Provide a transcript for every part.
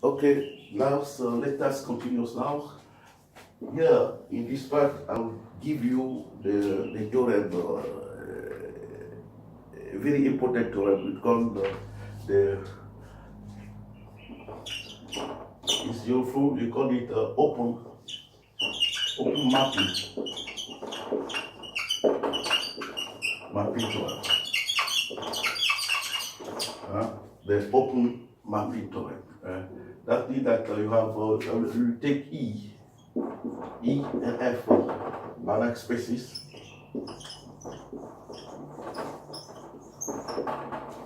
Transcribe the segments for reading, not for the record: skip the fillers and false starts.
Okay, now so let us continue now. Here in this part, I'll give you the theorem, a very important theorem called the it's useful. We call it open mapping theorem. The open mapping theorem. That means that you have you take E and F Banach spaces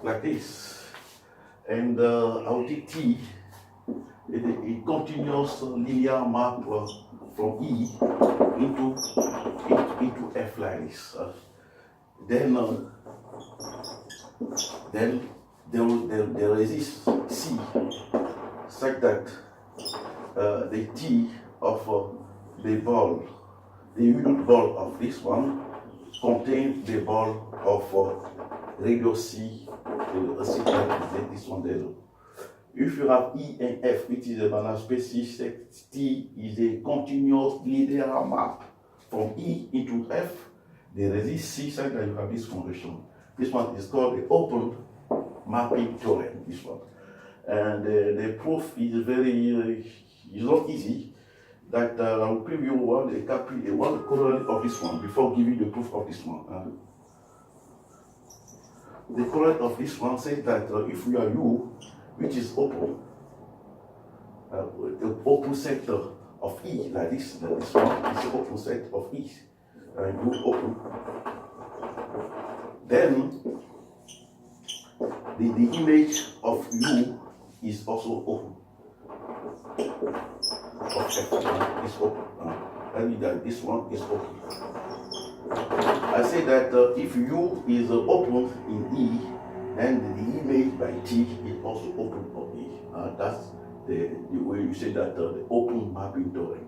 like this, and I'll take T, a continuous linear map from E into F like this. Then there exists C such that the T of the ball, the unit ball of this one, contains the ball of radius C, this one there. If you have E and F, which is a Banach species, T is a continuous linear map from E into F. There exists C such that you have this condition. This one is called the open mapping theorem, this one. And the proof is it's not easy. That I'll give you one corollary of this one before giving the proof of this one. The corollary of this one says that if we are U, which is open, the open sector of E, like this one is the open set of E, U open, then the image of U is also open. Of F is open. I mean that this one is open. I say that if U is open in E, then the image by T is also open for E. That's the way you say that the open mapping theorem.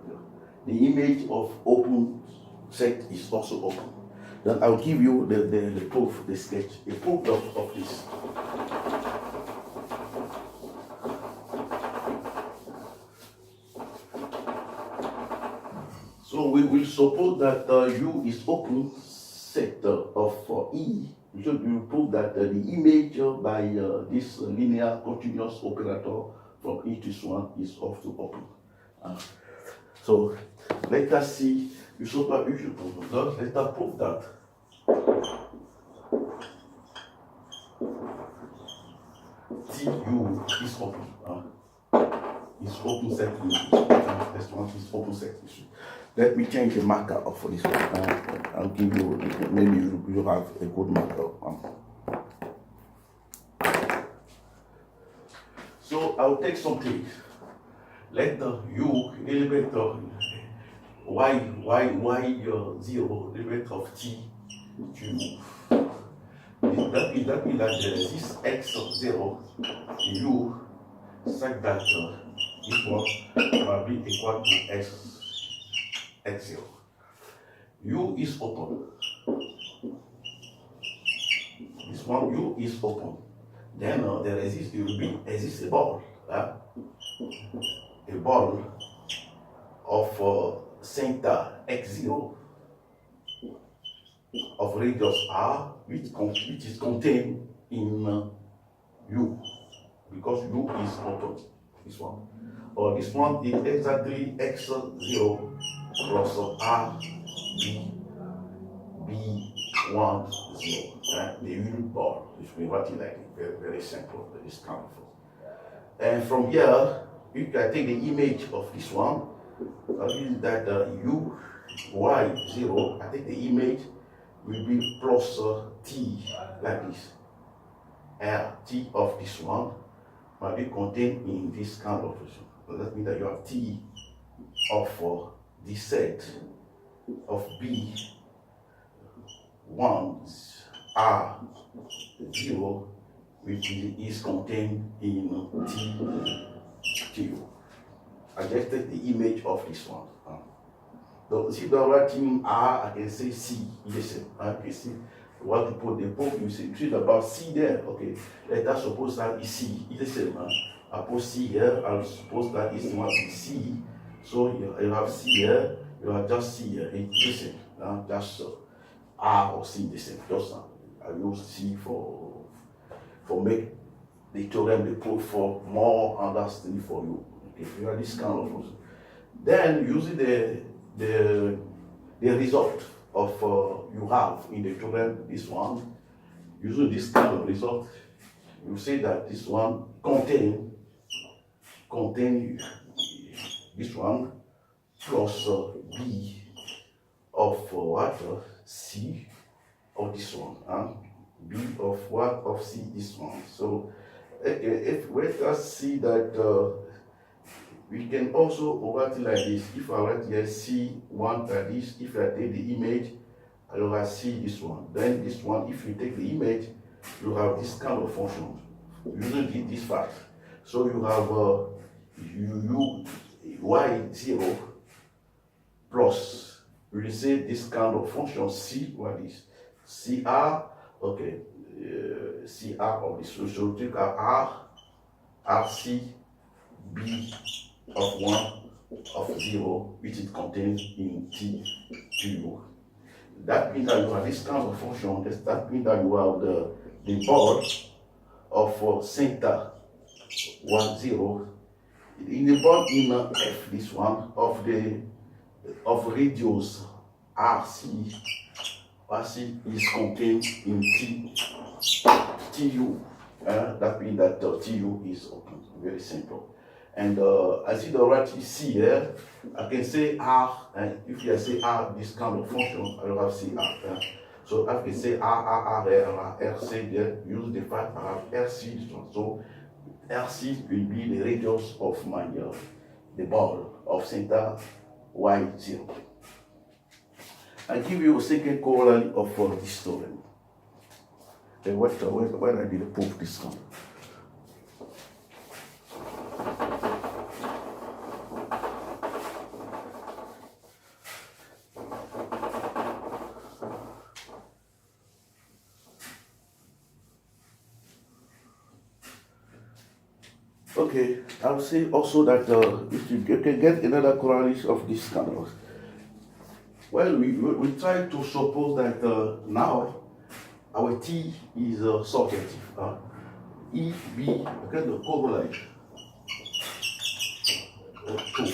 The image of open set is also open. Then I'll give you the proof, the sketch, a proof of this. So we will suppose that U is open set of E. So we will prove that the image by this linear continuous operator from E to this one is also open. So let us see. You should prove that. Let us prove that. TU is open. Is open set. This one is open set. Let me change the marker for this one. I'll give you, maybe you have a good marker. So I'll take something. Let the U element of y0 element of t to move. That means that there is this x0 U such that this one will be equal to x0. U is open. This one U is open. Then there exists a ball. A ball of center x0 of radius r, which is contained in U, because U is open. This one. Or this one is exactly x0 plus R B1 0. The unit ball, which we want it like very, very simple, very powerful. And from here, you can take the image of this one. That U y0, I think the image will be plus T like this. R T of this one might be contained in this kind of version. So that means that you have T of the set of B1 R0, which is contained in T2. I just take the image of this one. So see the writing R, I can say C. Listen, I can see what to put the Pope, you see about C there. Okay, let us suppose that is C. It's the same. I put C here, I'll suppose that is what is C. So you have C here, you have just C here, it's the same. Just R or C the same. Just I use C for make the theorem the proof for more understanding for you. Okay, you have this kind of function. Then using the result of you have in the theorem, this one, using this kind of result, you say that this one contain this one plus B of what? C of this one. B of what? Of C, this one. So if let us see that we can also write it like this. If I write here C1 like this, if I take the image, I will have C this one. Then this one, if you take the image, you have this kind of function using this fact. So you have y0 plus, we will say this kind of function C, what is CR, okay, CR of this. So take R, RC, B of 1 of 0, which it contains in T to U. That means that you have this kind of function. That means that you have the ball of center 1 0 in the ball in F, this one of radius RC. RC is contained in TU. That means that TU is open. Very simple. And I see the right C here. I can say R, and if I say R, this kind of function, I will have CR. So I can say R, RC there, use the fact I have RC this one. So RC will be the radius of my the ball of center Y0. I give you a second corollary of this theorem. And when I did prove this one. Okay, I'll say also that if you can get another corollary of this kind of. Well, we try to suppose that now our T is surjective. E, B, okay, the corollary. Two,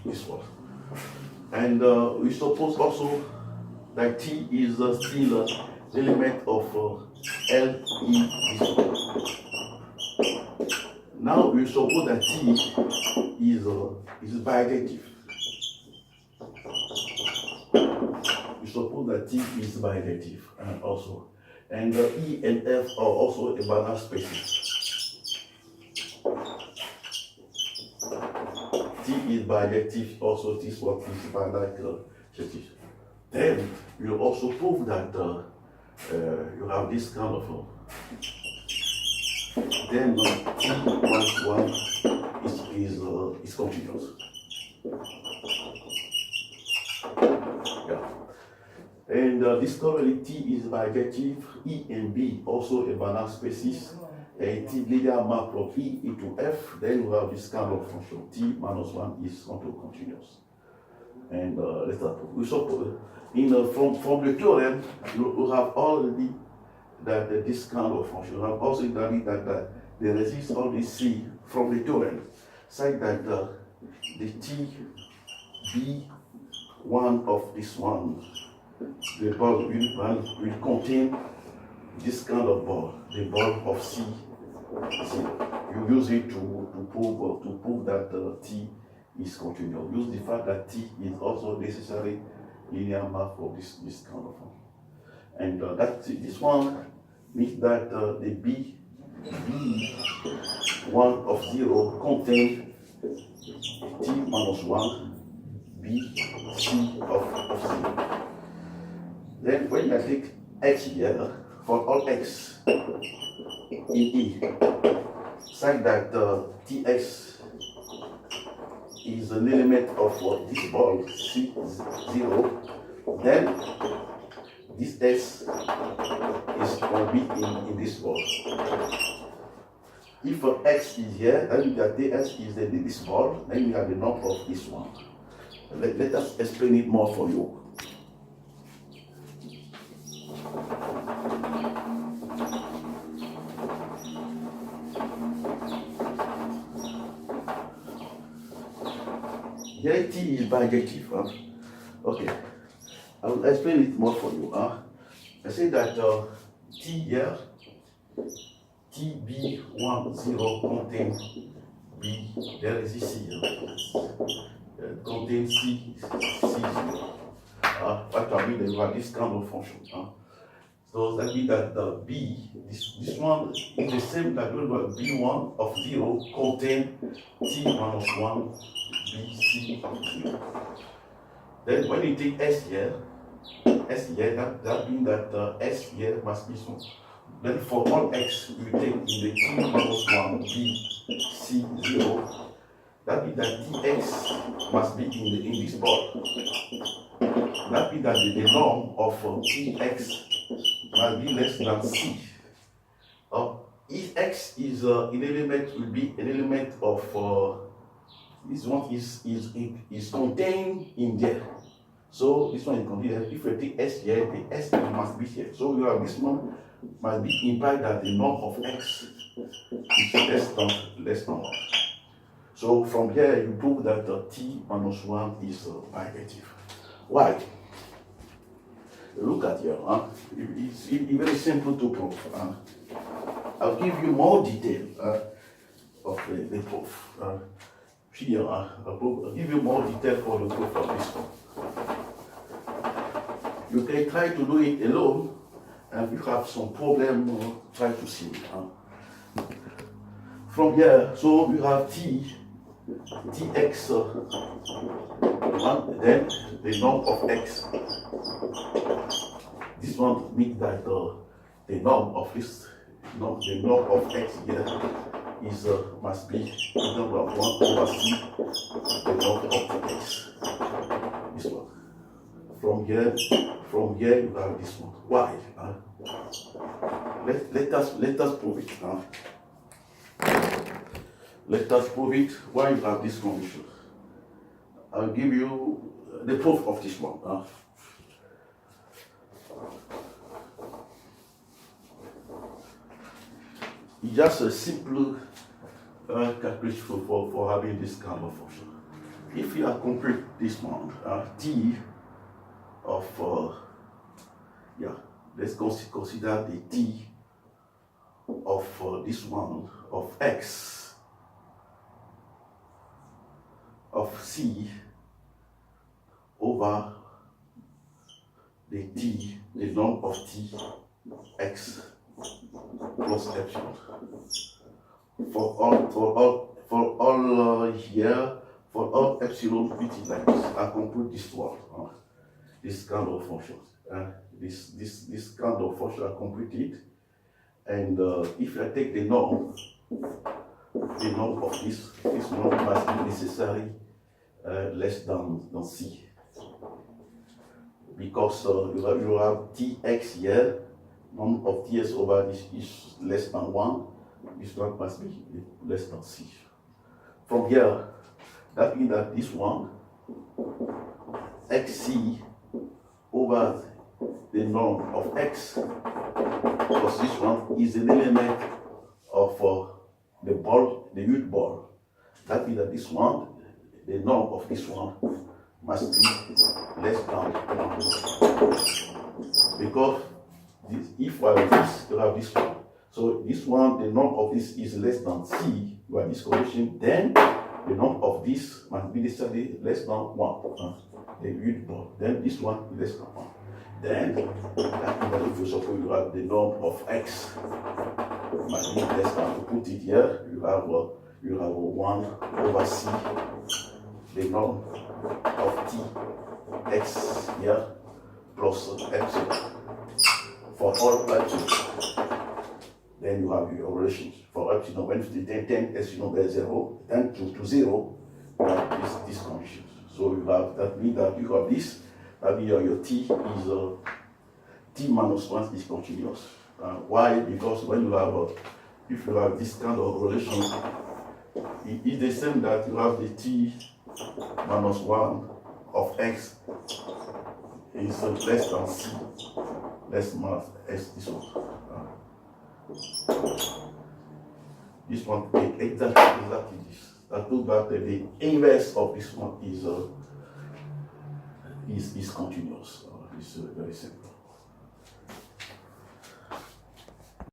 this one. And we suppose also that T is still element of L, E, this one. Now we suppose that T is bijective. We suppose that T is bijective also. And E and F are also a Banach spaces. T is bijective, also this one is Banach spaces. Then you also prove that you have this kind of then T1 is continuous. Yeah. And this corollary T is bijective, E and B also a Banach species, and T linear map of E into F, then we have this kind of function, T minus 1 is continuous. And let's start. We suppose from the theorem, you have already that this kind of function. I'm also studied that there exists only C from the theorem, such that the T B1 of this one, the ball will contain this kind of ball, the ball of C. You use it to prove that T is continuous. Use the fact that T is also necessary linear map for this kind of one. And this one means that the B1 of 0 contains T minus 1 B C of 0. Then when I take X here, for all X in E, such that Tx is an element of this ball C0, then this S is going to be in this ball. if x is here, then you got ds is this ball, then you have the norm of this one. Let us explain it more for you. Here t is bijective. Huh? Okay, I will explain it more for you. Huh? I say that t here, tb10 contains b, there is this c here, contains c0. What I mean, they have this kind of function. So that means that the b, this one is the same that b1 of 0 contain t minus 1 bc of 0. Then when you take s here, that means that s here must be so. Then for all x, you take in the t minus 1 b c 0. That means that tx must be in this ball. That means that the norm of tx must be less than c. If x is an element, will be an element of this one is contained in there. So this one is contained. If you take s here, the s must be here. So you have this one must be implied that the norm of x is less than 1. So from here you prove that t minus 1 is bijective. Why? Look at here. It's very simple to prove. I'll give you more detail of the proof. Here, I'll give you more detail for the proof of this one. You can try to do it alone, and if you have some problem, try to see it. From here, so you have tx 1, then the norm of x. This one means that the norm of this, the norm of x here is must be the number of 1 over c, the norm of x. This one. From here you have this one. Why? Let us prove it. Let us prove it. Why you have this condition? I'll give you the proof of this one. It's just a simple calculation for having this kind of function. If you are complete this one, t of let's consider the t of this one of x of c over the t, the norm of t x plus epsilon. For all here, for all epsilon which is like this, I compute this one, this kind of function. This kind of function I compute it, and if I take the norm of this norm must be necessarily less than c, because you have tx here, norm of ts over this is less than 1, this one must be less than c. From here, that means that this one, xc over the norm of x plus this one is an element of the ball, the unit ball. That means that this one, the norm of this one must be less than 1. Because if I have this, you have this one. So this one, the norm of this is less than c, you have this condition, then the norm of this must be necessarily less than 1. The unit ball. Then this one is less than 1. Then, if you suppose you have the norm of x must be less than, to put it here, you have 1 over c, the norm of t x here plus epsilon for all epsilon. Then you have your relations for epsilon. When you take 10 epsilon by 0, 10 to 0, you have this condition. So you have, that means that you have this, that means your t is t minus 1 is continuous. Why? Because when you have if you have this kind of relation, it is the same that you have the t minus 1 of x is less than c, less than s this one. This one exactly this. That proves that the inverse of this one is continuous. It's very simple.